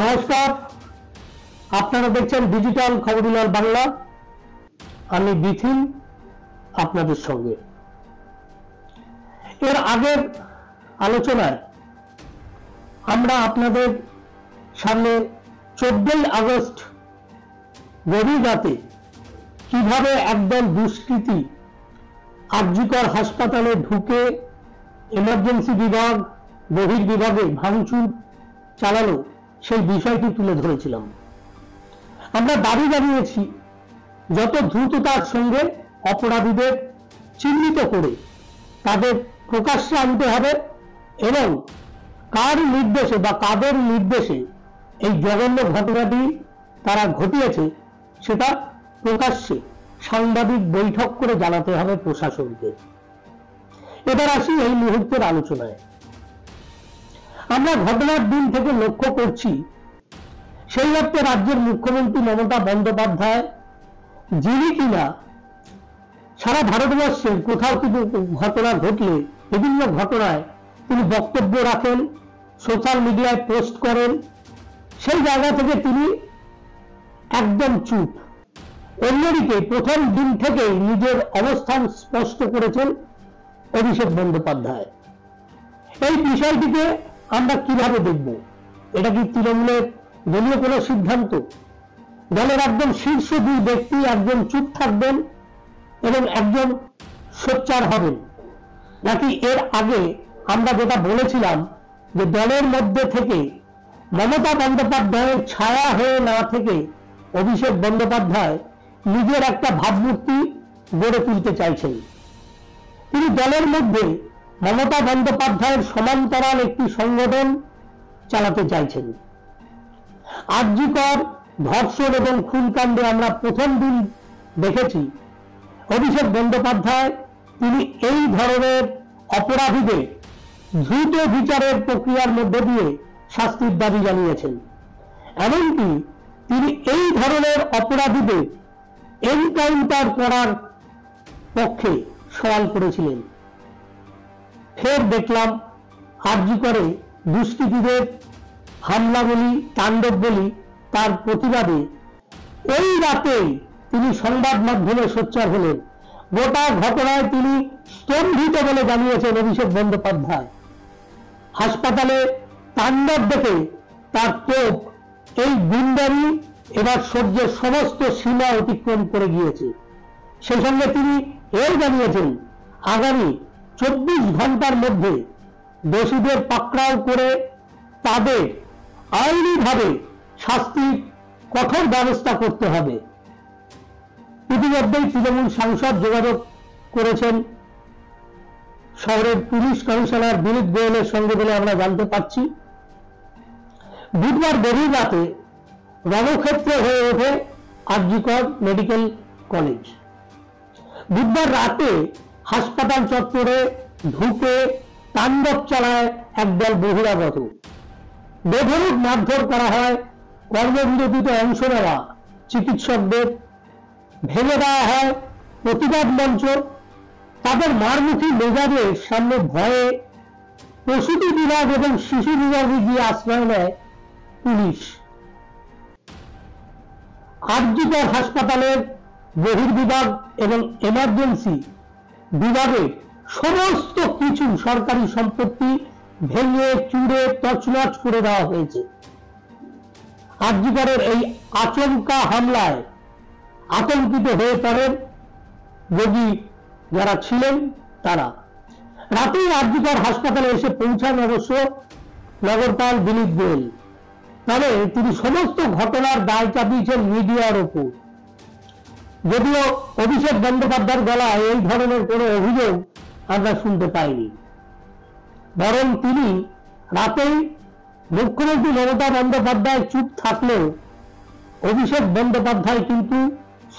নমস্কার, আপনারা দেখছেন ডিজিটাল খবরুলাল বাংলা। আমি বিথিন আপনাদের সঙ্গে। এর আগের আলোচনায় আমরা আপনাদের সামনে 14ই আগস্ট গভীর রাতে কিভাবে একদল দুষ্কৃতী আরজিকর হাসপাতালে ঢুকে এমার্জেন্সি বিভাগ বহির বিভাগে ভাঙচুর চালালো সেই বিষয়টি তুলে ধরেছিলাম। আমরা দাবি জানিয়েছি যত দ্রুততার সঙ্গে অপরাধীদের চিহ্নিত করে তাদের প্রকাশ্যে আনতে হবে এবং কার নির্দেশে বা কাদের নির্দেশে এই জঘন্য ঘটনাটি তারা ঘটিয়েছে সেটা প্রকাশ্যে সাংবাদিক বৈঠক করে জানাতে হবে প্রশাসনকে। এবার আসি এই মুহূর্তের আলোচনায়। আমরা ঘটনার দিন থেকে লক্ষ্য করছি সেই অর্থে রাজ্যের মুখ্যমন্ত্রী মমতা বন্দ্যোপাধ্যায়, যিনি কিনা সারা ভারতবর্ষের কোথাও কিছু ঘটনা ঘটলে বিভিন্ন ঘটনায় তিনি বক্তব্য রাখেন, সোশ্যাল মিডিয়ায় পোস্ট করেন, সেই জায়গা থেকে তিনি একদম চুপ। অন্যদিকে প্রথম দিন থেকেই নিজের অবস্থান স্পষ্ট করেছেন অভিষেক বন্দ্যোপাধ্যায়। এই বিষয়টিকে আমরা কিভাবে দেখব? এটা কি তৃণমূলের দলীয় কোনো সিদ্ধান্ত? দলের একজন শীর্ষ দুই ব্যক্তি একজন চুপ থাকবেন এবং একজন সোচ্চার হবেন, নাকি এর আগে আমরা যেটা বলেছিলাম যে দলের মধ্যে থেকে মমতা বন্দ্যোপাধ্যায়ের ছায়া হয়ে না থেকে অভিষেক বন্দ্যোপাধ্যায় নিজের একটা ভাবমূর্তি গড়ে তুলতে চাইছেন। তিনি দলের মধ্যে মমতা বন্দ্যোপাধ্যায়ের সমান্তরাল একটি সংগঠন চালাতে চাইছেন। আরজিকর ধর্ষণ এবং খুনকাণ্ডে আমরা প্রথম দিন দেখেছি অভিষেক বন্দ্যোপাধ্যায় তিনি এই ধরনের অপরাধীদের দ্রুত বিচারের প্রক্রিয়ার মধ্যে দিয়ে শাস্তির দাবি জানিয়েছেন। এমনকি তিনি এই ধরনের অপরাধীদের এনকাউন্টার করার পক্ষে সওয়াল করেছিলেন। ফের দেখলাম আরজিকরে দুষ্কৃতীদের হামলা বলি, তাণ্ডব বলি, তার প্রতিবাদে ওই রাতে তিনি সংবাদ মাধ্যমে সোচ্চার হলেন। গোটা ঘটনায় তিনি স্তম্ভিত বলে জানিয়েছেন অভিষেক বন্দ্যোপাধ্যায়। হাসপাতালে তাণ্ডব দেখে তার তোপ এই গুন্ডামি এবার সহ্যের সমস্ত সীমা অতিক্রম করে গিয়েছে। সেই সঙ্গে তিনি এও জানিয়েছেন আগামী 24 ঘন্টার মধ্যে দোষীদের পাকড়াও করে তাদের আইনিভাবে শাস্তির কঠোর ব্যবস্থা করতে হবে। ইতিমধ্যেই তৃণমূল সাংসদ যোগাযোগ করেছেন শহরের পুলিশ কমিশনার বিনীত গোয়েলের সঙ্গে বলে আমরা জানতে পারছি। বুধবার গভীর রাতে রণক্ষেত্র হয়ে ওঠে আরজিকর মেডিকেল কলেজ। বুধবার রাতে হাসপাতাল চত্বরে ঢুকে তাণ্ডব চালায় একদল বহিরাগত। বেধড়ক মারধর করা হয় কর্মবিরতিতে অংশ নেওয়া চিকিৎসকদের, ভেঙে দেওয়া হয় প্রতিবাদ মঞ্চ। তাদের মারমুখী মেজাজের সামনে ভয়ে প্রসূতি বিভাগ এবং শিশু বিভাগে গিয়ে আশ্রয় নেয় পুলিশ। আরজিকর হাসপাতালের বহির্বিভাগ এবং এমার্জেন্সি বিভাগের সমস্ত কিছু সরকারি সম্পত্তি ভেঙে চুরে তছনছ করে দেওয়া হয়েছে। আরজিকরের এই আচমকা হামলায় আতঙ্কিত হয়ে পড়েন রোগী যারা ছিলেন তারা। রাতেই আরজিকর হাসপাতালে এসে পৌঁছান অবশ্য নগরপাল বিনীত গোয়েল। তবে তিনি সমস্ত ঘটনার দায় চাপিয়েছেন মিডিয়ার ওপর। যদিও অভিষেক বন্দ্যোপাধ্যায়ের গলায় এই ধরনের কোনো অভিযোগ আমরা শুনতে পাইনি, বরং তিনি রাতেই মুখ্যমন্ত্রী মমতা বন্দ্যোপাধ্যায় চুপ থাকলেও অভিষেক বন্দ্যোপাধ্যায় কিন্তু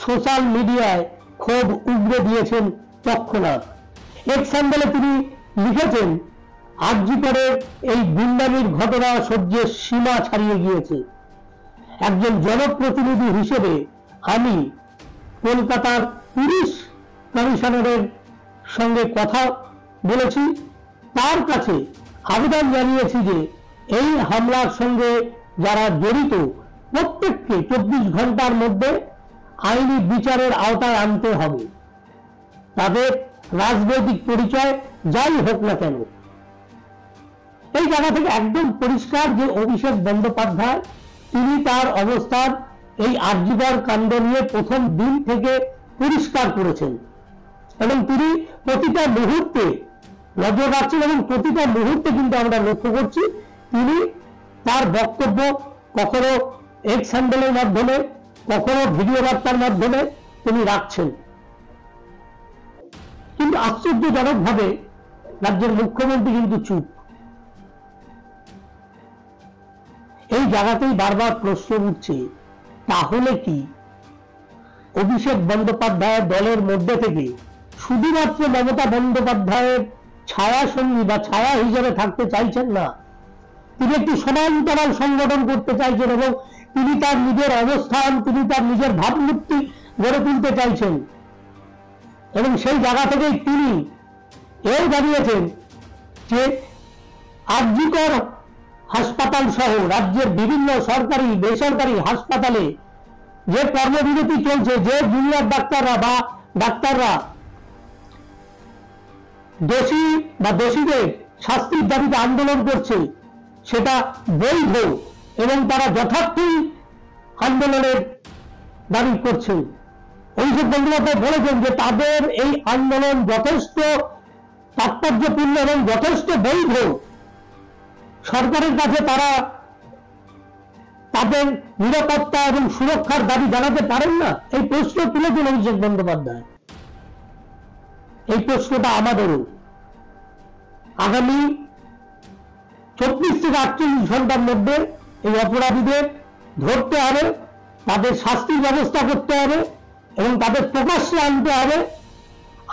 সোশ্যাল মিডিয়ায় ক্ষোভ উগরে দিয়েছেন তৎক্ষণাৎ। এক্স হ্যান্ডেলে তিনি লিখেছেন আরজিকরের এই গুন্ডামির ঘটনা সহ্যের সীমা ছাড়িয়ে গিয়েছে। একজন জনপ্রতিনিধি হিসেবে আমি কলকাতার পুলিশ কমিশনারের সঙ্গে কথা বলেছি, তার কাছে আবেদন জানিয়েছি যে এই হামলার সঙ্গে যারা জড়িত প্রত্যেককে 24 ঘন্টার মধ্যে আইনি বিচারের আওতায় আনতে হবে, তাদের রাজনৈতিক পরিচয় যাই হোক না কেন। এই জায়গা থেকে একদম পরিষ্কার যে অভিষেক বন্দ্যোপাধ্যায় তিনি তার অবস্থান এই আরজিকর কাণ্ড নিয়ে প্রথম দিন থেকে পরিষ্কার করেছেন এবং তিনি প্রতিটা মুহূর্তে নজর রাখছেন এবং প্রতিটা মুহূর্তে কিন্তু আমরা লক্ষ্য করছি তিনি তার বক্তব্য কখনো এক্স হ্যান্ডেলের মাধ্যমে, কখনো ভিডিও বার্তার মাধ্যমে তিনি রাখছেন। কিন্তু আশ্চর্যজনক ভাবে রাজ্যের মুখ্যমন্ত্রী কিন্তু চুপ। এই জায়গাতেই বারবার প্রশ্ন উঠছে, তাহলে কি অভিষেক বন্দ্যোপাধ্যায়ের দলের মধ্যে থেকে শুধুমাত্র মমতা বন্দ্যোপাধ্যায়ের ছায়া সঙ্গী বা ছায়া হিসেবে থাকতে চাইছেন না, তিনি একটি সমান্তরাল সংগঠন করতে চাইছেন এবং তিনি তার নিজের অবস্থান, তিনি তার নিজের ভাবমূর্তি গড়ে তুলতে চাইছেন এবং সেই জায়গা থেকেই তিনি এও জানিয়েছেন যে আরজিকর হাসপাতাল সহ রাজ্যের বিভিন্ন সরকারি বেসরকারি হাসপাতালে যে কর্মবিরতি চলছে, যে জুনিয়র ডাক্তাররা বা ডাক্তাররা দোষী বা দোষীদের শাস্তির দাবিতে আন্দোলন করছে, সেটা বৈধ এবং তারা যথার্থই আন্দোলনের দাবি করছেন। অভিষেক বন্দ্যোপাধ্যায় বলেছেন যে তাদের এই আন্দোলন যথেষ্ট তাৎপর্যপূর্ণ এবং যথেষ্ট বৈধ। সরকারের কাছে তারা তাদের নিরাপত্তা এবং সুরক্ষার দাবি জানাতে পারেন না? এই প্রশ্ন তুলেছেন অভিষেক বন্দ্যোপাধ্যায়। এই প্রশ্নটা আমাদেরও। আগামী 24 থেকে 48 ঘন্টার মধ্যে এই অপরাধীদের ধরতে হবে, তাদের শাস্তির ব্যবস্থা করতে হবে এবং তাদের প্রকাশ্যে আনতে হবে।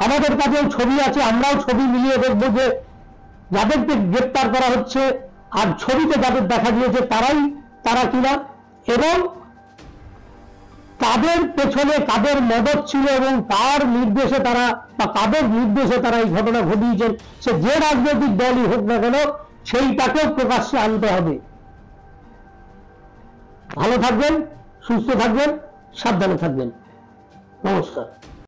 আমাদের কাছেও ছবি আছে, আমরাও ছবি মিলিয়ে দেখবো যে যাদেরকে গ্রেপ্তার করা হচ্ছে আর ছবিতে যাদের দেখা গিয়েছে তারা কিনা, এবং কাদের পেছনে কাদের মদত ছিল এবং কার নির্দেশে তারা বা কাদের নির্দেশে তারা এই ঘটনা ঘটিয়েছেন, সে যে রাজনৈতিক দলই হোক না কেন সেইটাকেও প্রকাশ্যে আনতে হবে। ভালো থাকবেন, সুস্থ থাকবেন, সাবধানে থাকবেন। নমস্কার।